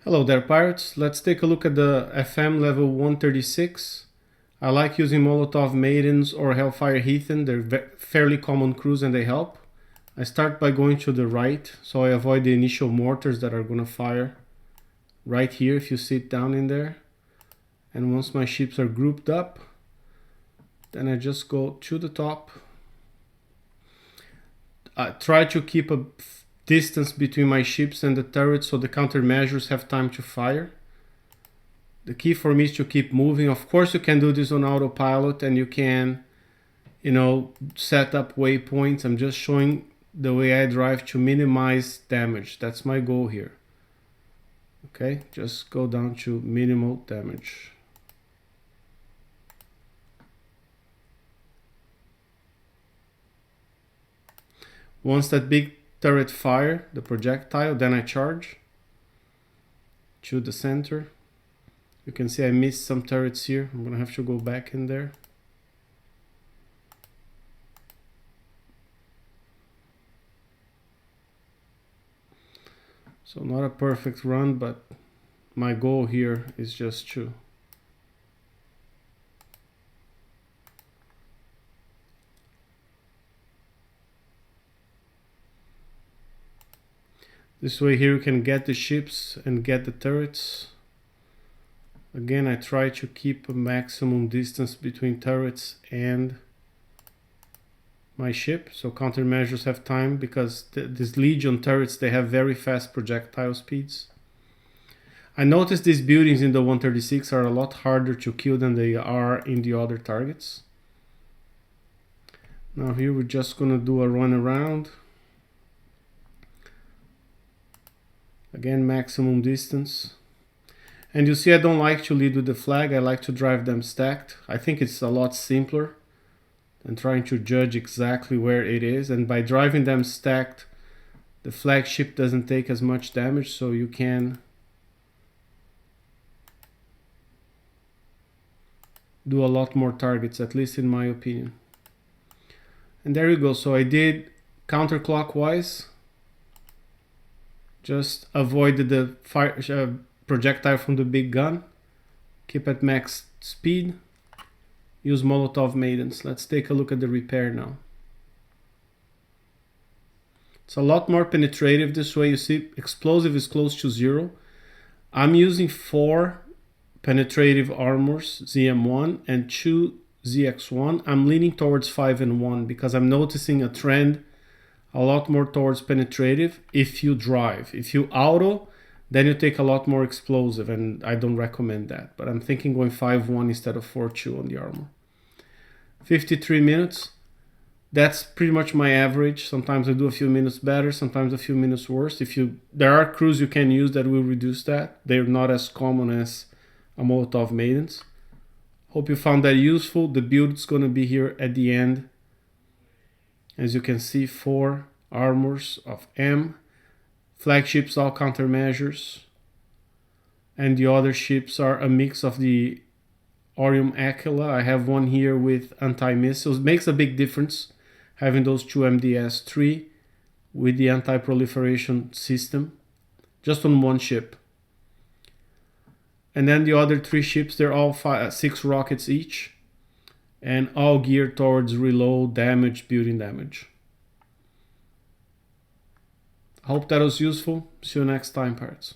Hello there, pirates. Let's take a look at the FM level 136. I like using Molotov Maidens or Hellfire Heathen. They're fairly common crews and they help. I start by going to the right, so I avoid the initial mortars that are going to fire right here if you sit down in there. And once my ships are grouped up, then I just go to the top. I try to keep a distance between my ships and the turrets so the countermeasures have time to fire. The key for me is to keep moving. Of course you can do this on autopilot and you can, set up waypoints. I'm just showing the way I drive to minimize damage. That's my goal here. Okay, just go down to minimal damage. Once that big turret fire the projectile, then I charge to the center. You can see I missed some turrets here. I'm gonna have to go back in there. So not a perfect run, but my goal here is just to this way here you can get the ships and get the turrets. Again, I try to keep a maximum distance between turrets and my ship, so countermeasures have time, because these Legion turrets, they have very fast projectile speeds. I noticed these buildings in the 136 are a lot harder to kill than they are in the other targets. Now here we're just gonna do a run around. Again, maximum distance. And you see I don't like to lead with the flag, I like to drive them stacked. I think it's a lot simpler than trying to judge exactly where it is. And by driving them stacked, the flagship doesn't take as much damage, so you can do a lot more targets, at least in my opinion. And there you go, so I did counterclockwise. Just avoided the fire projectile from the big gun. Keep at max speed. Use Molotov Maidens. Let's take a look at the repair now. It's a lot more penetrative this way. You see, explosive is close to 0. I'm using 4 penetrative armors, ZM1, and 2 ZX1. I'm leaning towards 5 and 1 because I'm noticing a trend a lot more towards penetrative if you drive. If you auto, then you take a lot more explosive, and I don't recommend that. But I'm thinking going 5-1 instead of 4-2 on the armor. 53 minutes. That's pretty much my average. Sometimes I do a few minutes better, sometimes a few minutes worse. There are crews you can use that will reduce that. They're not as common as a Molotov Maidens. Hope you found that useful. The build is going to be here at the end. As you can see, 4 armors of M. Flagships, all countermeasures. And the other ships are a mix of the Orium Aquila. I have one here with anti-missiles. Makes a big difference having those 2 MDS-3 with the anti-proliferation system. Just on one ship. And then the other 3 ships, they're all 6 rockets each. And all geared towards reload, damage, building damage. I hope that was useful. See you next time, pirates.